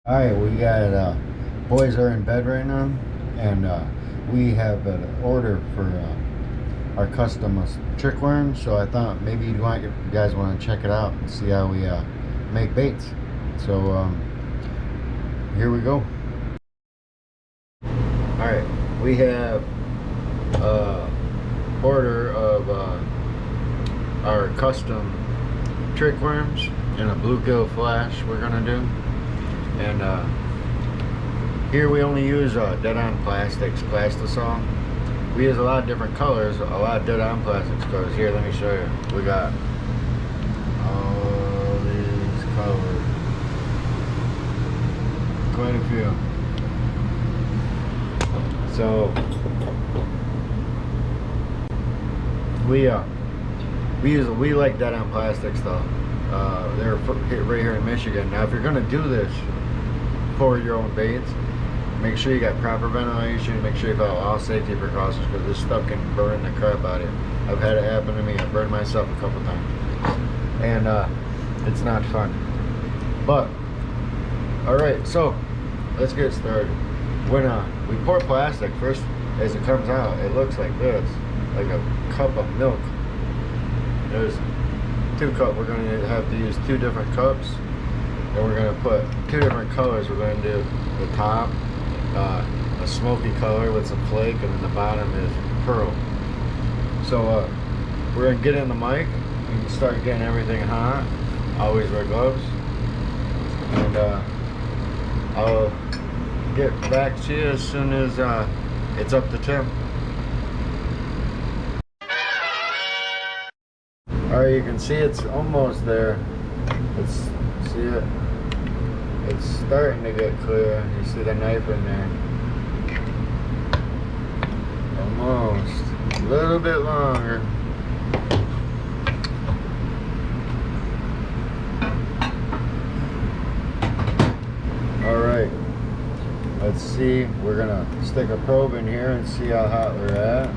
Alright, we got boys are in bed right now, and we have an order for our custom trick worm. So I thought maybe you guys want to check it out and see how we make baits. So here we go. Alright, we have order of our custom trick worms and a bluegill flash we're gonna do. And here we only use dead-on plastics, plastisol. We use a lot of different colors, a lot of dead-on plastics colors. Here, let me show you. We got all these colors, quite a few. So we like dead-on plastics though. They're right here in Michigan. Now, if you're gonna do this for your own baits, make sure you got proper ventilation, make sure you follow all safety precautions, because this stuff can burn the crap out of you. I've had it happen to me. I've burned myself a couple times, and it's not fun. But alright, so let's get started. When we pour plastic, first as it comes out, it looks like this, like a cup of milk. There's 2 cups. We're going to have to use 2 different cups, and we're going to put 2 different colors. We're going to do the top, a smoky color with some flake, and then the bottom is pearl. So we're going to get in the mic and start getting everything hot. Always wear gloves, and I'll get back to you as soon as it's up to temp. Alright, you can see it's almost there. Let's see it. It's starting to get clear. You see the knife in there. Almost. A little bit longer. Alright. Let's see. We're gonna stick a probe in here and see how hot we're at.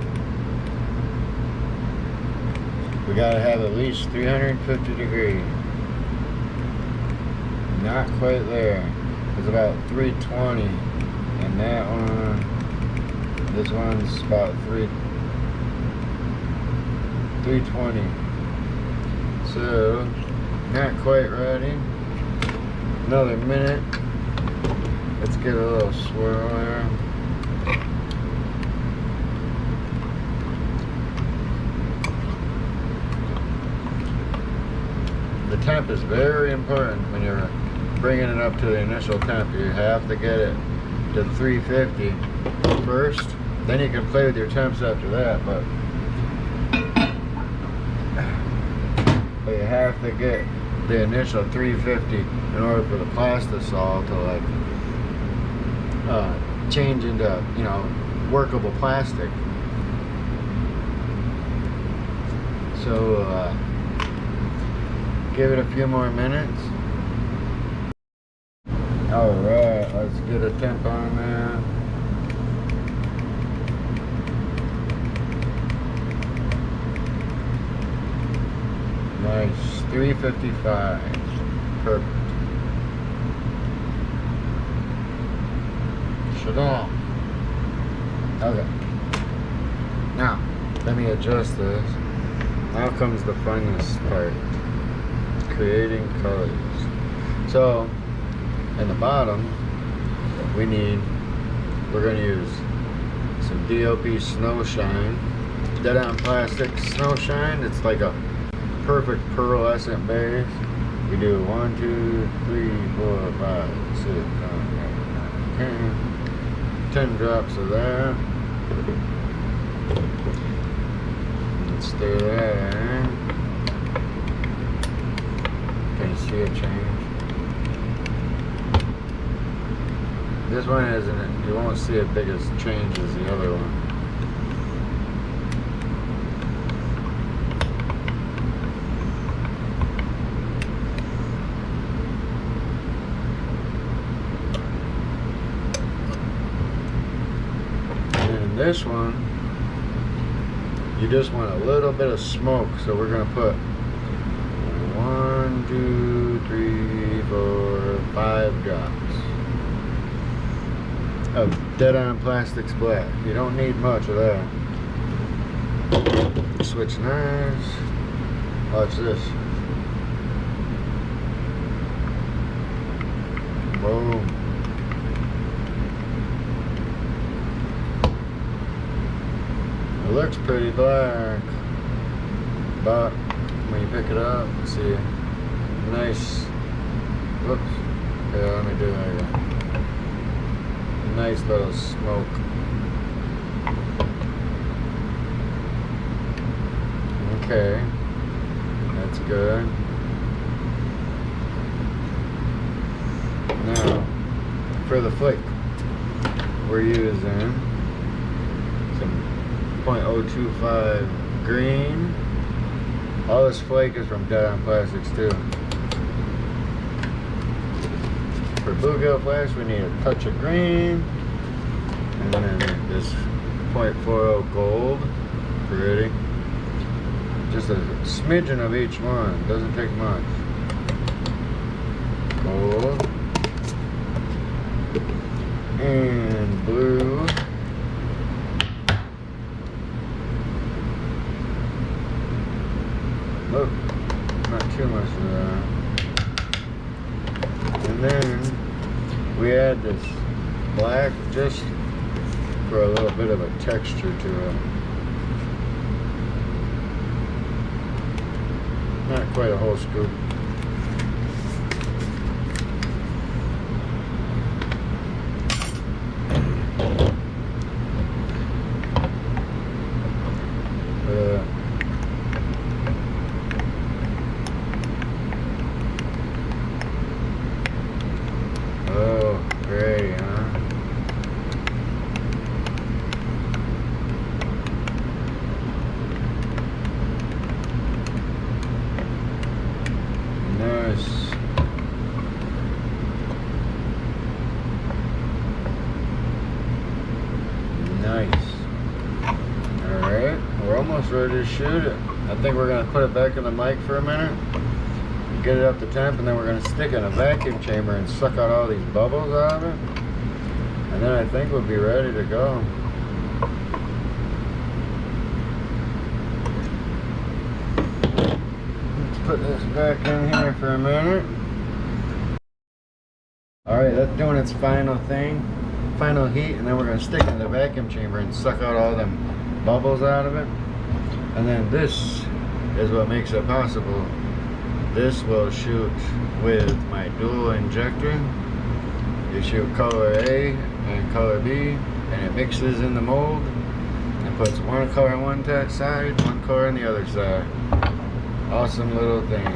We gotta have at least 350 degrees. Not quite there. It's about 320, and that one, this one's about 320. So not quite ready. Another minute. Let's get a little swirl there. The temp is very important when you're bringing it up to the initial temp. You have to get it to 350 first, then you can play with your temps after that, but you have to get the initial 350 in order for the plastisol to like change into, you know, workable plastic. So give it a few more minutes. Alright, let's get a temp on there. Nice, 355. Perfect. Shut off. Okay. Now, let me adjust this. Now comes the funnest part. Creating colors. So in the bottom we're going to use some DOP Snow Shine, dead-on plastic Snow Shine. It's like a perfect pearlescent base. We do 1, 2, 3, 4, 5, 6, 7, 8, 9, 10 drops of that. Let's stir that in. Can you see a change? This one isn't, you won't see a big as change as the other one. And this one, you just want a little bit of smoke, so we're going to put 1, 2, 3, 4, 5 drops. of dead-on plastics black. You don't need much of that. Switch knives. Watch this. Boom. It looks pretty black, but when you pick it up, see, nice. Whoops. Yeah, let me do that again. Nice little smoke. Okay, that's good. Now, for the flake, we're using some .025 green. All this flake is from Dead On Plastics too. For bluegill flash, we need a touch of green, and then this .40 gold. Pretty. Just a smidgen of each one. Doesn't take much. Gold and blue. Look, not too much of that. And then we add this black just for a little bit of a texture to it. Not quite a whole scoop. Oh, pretty, huh? Nice. Nice. Alright, we're almost ready to shoot it. I think we're going to put it back in the mic for a minute, get it up to temp, and then we're going to stick it in a vacuum chamber and suck out all these bubbles out of it. And then I think we'll be ready to go. Let's put this back in here for a minute. Alright, that's doing its final thing, final heat, and then we're going to stick it in the vacuum chamber and suck out all them bubbles out of it. And then this is what makes it possible. This will shoot with my dual injector. You shoot color A and color B, and it mixes in the mold and puts one color on one side, one color on the other side. Awesome little thing.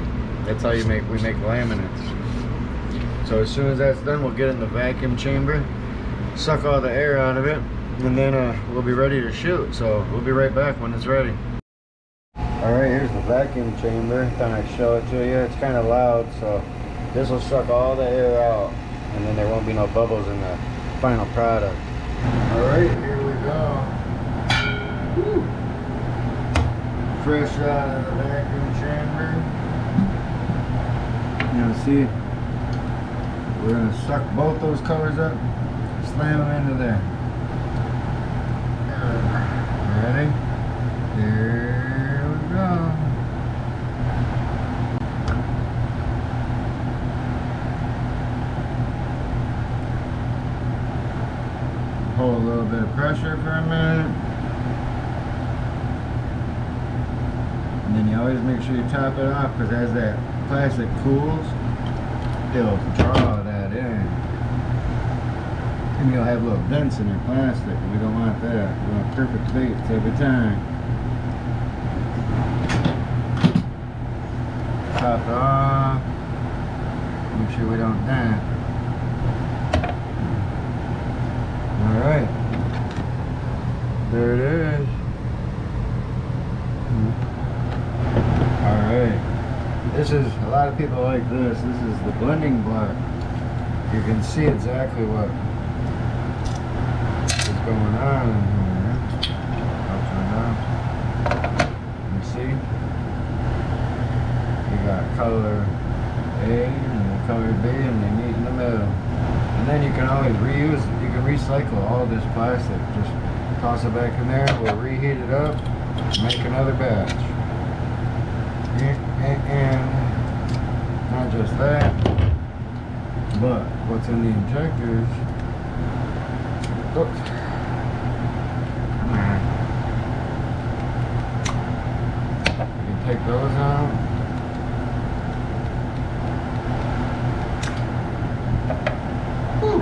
That's how we make laminates. So as soon as that's done, we'll get it in the vacuum chamber, suck all the air out of it, and then we'll be ready to shoot. So we'll be right back when it's ready. Alright, here's the vacuum chamber. Thought I'd show it to you. It's kind of loud, so this will suck all the air out, and then there won't be no bubbles in the final product. Alright, here we go. Woo. Fresh out of the vacuum chamber. You know, see, we're going to suck both those colors up, slam them into there. Ready? Here we go. Hold a little bit of pressure for a minute. And then you always make sure you top it off, because as that plastic cools, it'll draw that in. And you'll have little dents in your plastic, and we don't want that. We want perfect fits every time. Top it off. Make sure we don't dent. Alright. There it is. Alright. This is, a lot of people like this. This is the blending block. You can see exactly what is going on in here. Upside down. You see? You got color A and color B, and they meet in the middle. And And then you can always reuse, you can recycle all this plastic. Just toss it back in there, we'll reheat it up, make another batch. And not just that, but what's in the injectors, oops. You can take those out. Whew.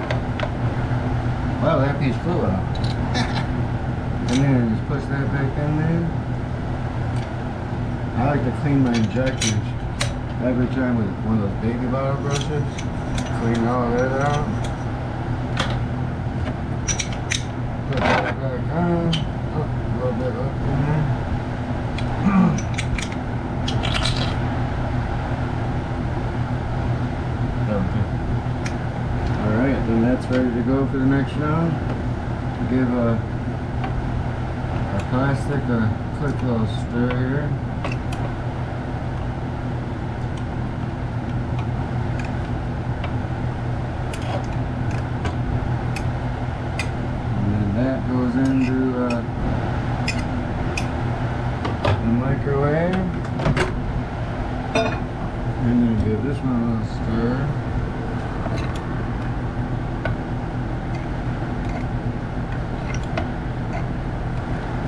Wow, that piece flew out. And then just push that back in there. I like to clean my injectors every time with one of those baby bottle brushes. Clean all that out. Put that back on. Oh, a little bit up in there. Alright, then that's ready to go for the next round. Give our plastic a quick little stir here. That goes into the microwave, and then give this one a little stir.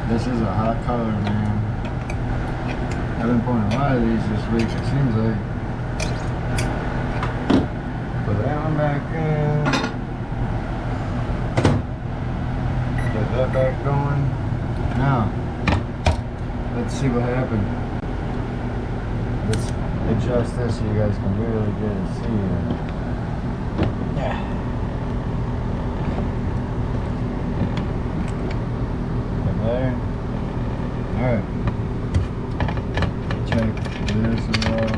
This is a hot color, man. I've been pouring a lot of these this week, it seems like. Put that one back in. Get that back going. Now, let's see what happened. Let's adjust this so you guys can really get to see it. Yeah. There. Alright. Check this out.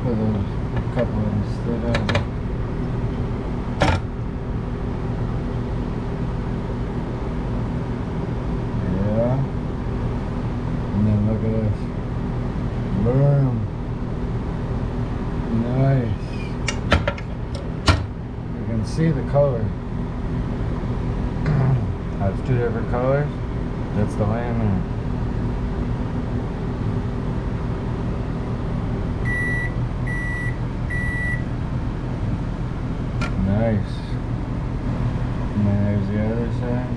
Put those couple of them straight out. Yeah. And then look at this. Boom. Nice. You can see the color. That's two different colors. That's the laminate. Nice. And then there's the other side.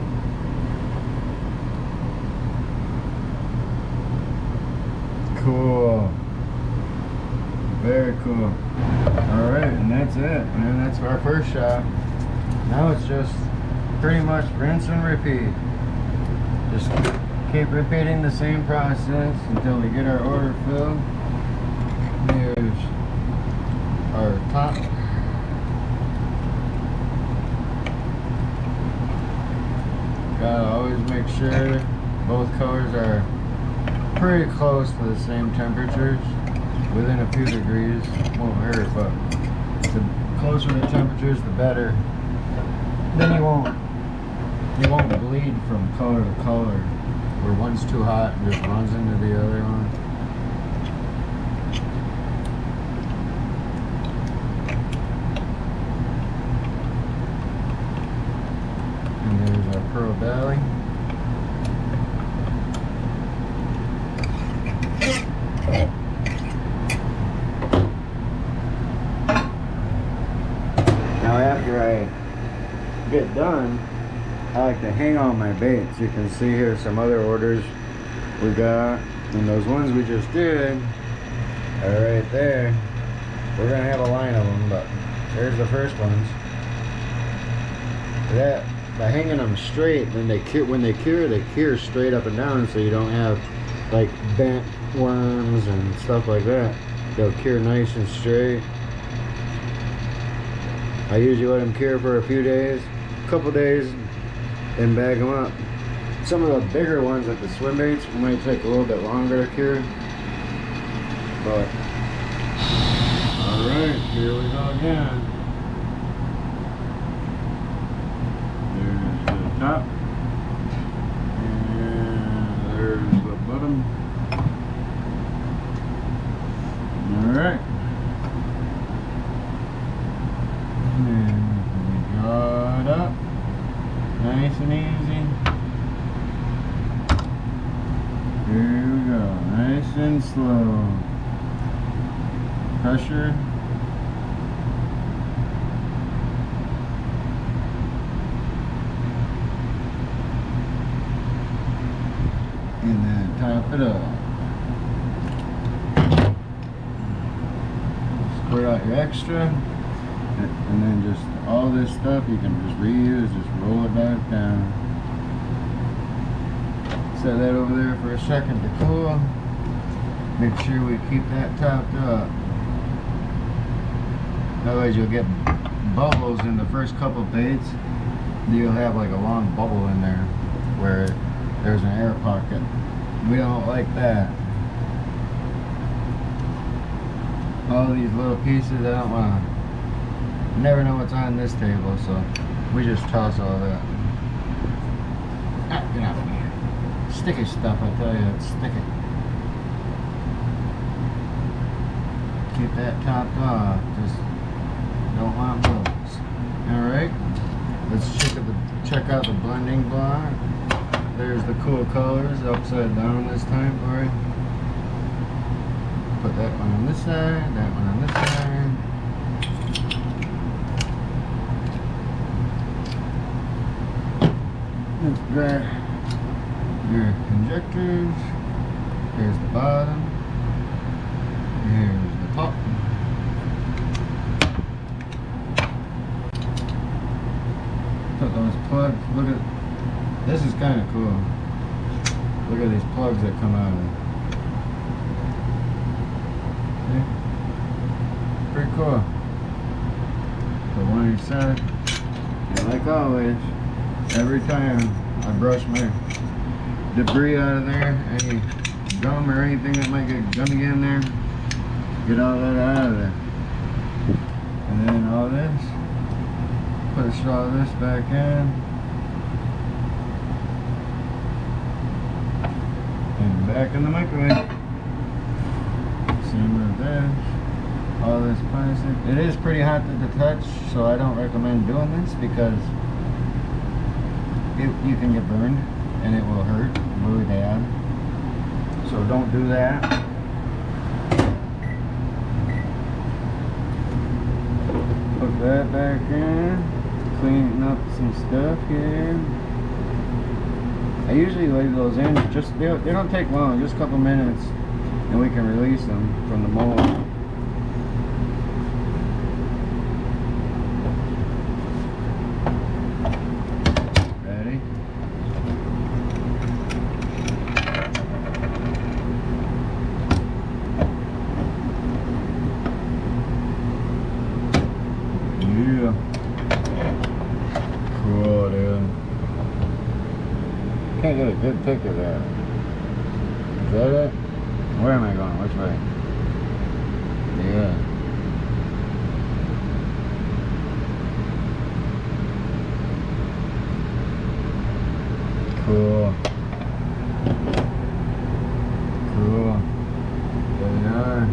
Cool. Very cool. Alright, and that's it. And then that's our first shot. Now it's just pretty much rinse and repeat. Just keep repeating the same process until we get our order filled. Here's our top. Gotta always make sure both colors are pretty close to the same temperatures. Within a few degrees won't hurt, but the closer the temperatures, the better. Then you won't bleed from color to color, where one's too hot and just runs into the other one. And there's our pearl belly. Now after I get done, I like to hang on my baits. You can see here some other orders we got, and those ones we just did are right there. We're gonna have a line of them, but there's the first ones. That by hanging them straight, when they cure straight up and down, so you don't have like bent worms and stuff like that. They'll cure nice and straight. I usually let them cure for a few days, a couple days, and bag them up. Some of the bigger ones, like the swim baits, might take a little bit longer to cure. But alright, here we go again. There's the top. And There's the bottom. Alright. And we draw it up. Nice and easy. Here we go. Nice and slow. Pressure. And then top it up. Squirt out your extra, and then just all this stuff you can just reuse, just roll it back down. Set that over there for a second to cool. Make sure we keep that topped up. Otherwise you'll get bubbles in the first couple baits. You'll have like a long bubble in there where there's an air pocket. We don't like that. All these little pieces, I don't want to, never know what's on this table, so we just toss all that. Ah, get out of here. Sticky stuff, I tell you, it's sticky. Keep that topped off, just don't want bubbles. Alright, let's check out the blending block. There's the cool colors, upside down this time for you. Put that one on this side, that one on this side. Let's grab your injectors. Here's the bottom. Here's the top. Put those plugs, look at, this is kind of cool. Look at these plugs that come out of it. Pretty cool. Put one on each side. And like always, every time I brush my debris out of there, any gum or anything that might get gummy in there, get all that out of there. And then all this, push all this back in. And back in the microwave. Same with this. All this plastic. It is pretty hot to the touch, so I don't recommend doing this because you can get burned and it will hurt really bad. So don't do that. Put that back in. Cleaning up some stuff here. I usually leave those in, just they don't take long, just a couple minutes, and we can release them from the mold. Can't get a good pic of that. Is that it? Where am I going? Which way? Yeah. Cool. Cool. There they are.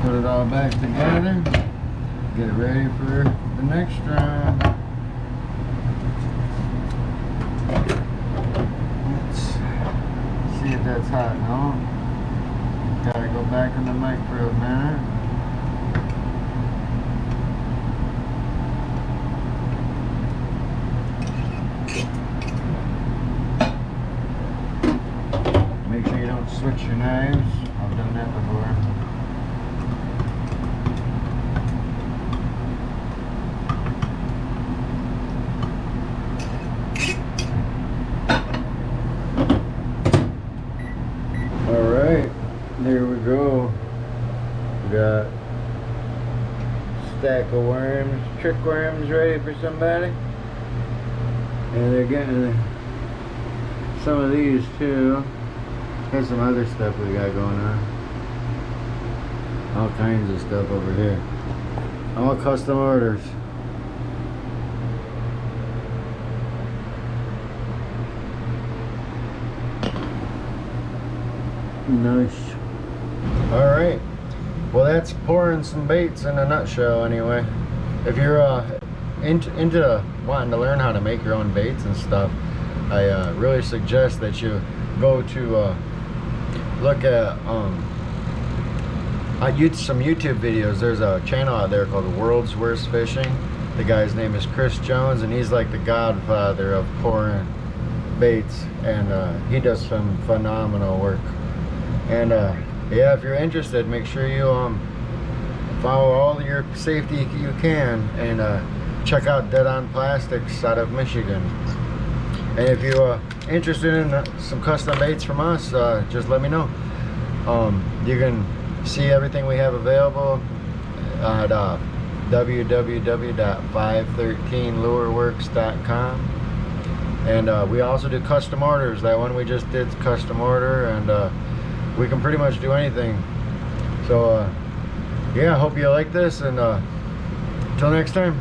Put it all back together, get ready for the next round. Let's see if that's hot now. Gotta go back in the mic for a minute. Make sure you don't switch your knives. I've done that before. There we go. We got a stack of worms, trick worms ready for somebody. And they're getting some of these too. There's some other stuff we got going on. All kinds of stuff over here. All custom orders. Nice. All right. Well, that's pouring some baits in a nutshell anyway. If you're into wanting to learn how to make your own baits and stuff, I really suggest that you go to look at some YouTube videos. There's a channel out there called World's Worst Fishing. The guy's name is Chris Jones, and he's like the godfather of pouring baits, and he does some phenomenal work. And yeah, if you're interested, make sure you follow all your safety you can, and check out Dead On Plastics out of Michigan. And if you're interested in some custom baits from us, just let me know. You can see everything we have available at www.513lureworks.com. And we also do custom orders. That one we just did custom order, and we can pretty much do anything. So yeah, I hope you like this, and until next time.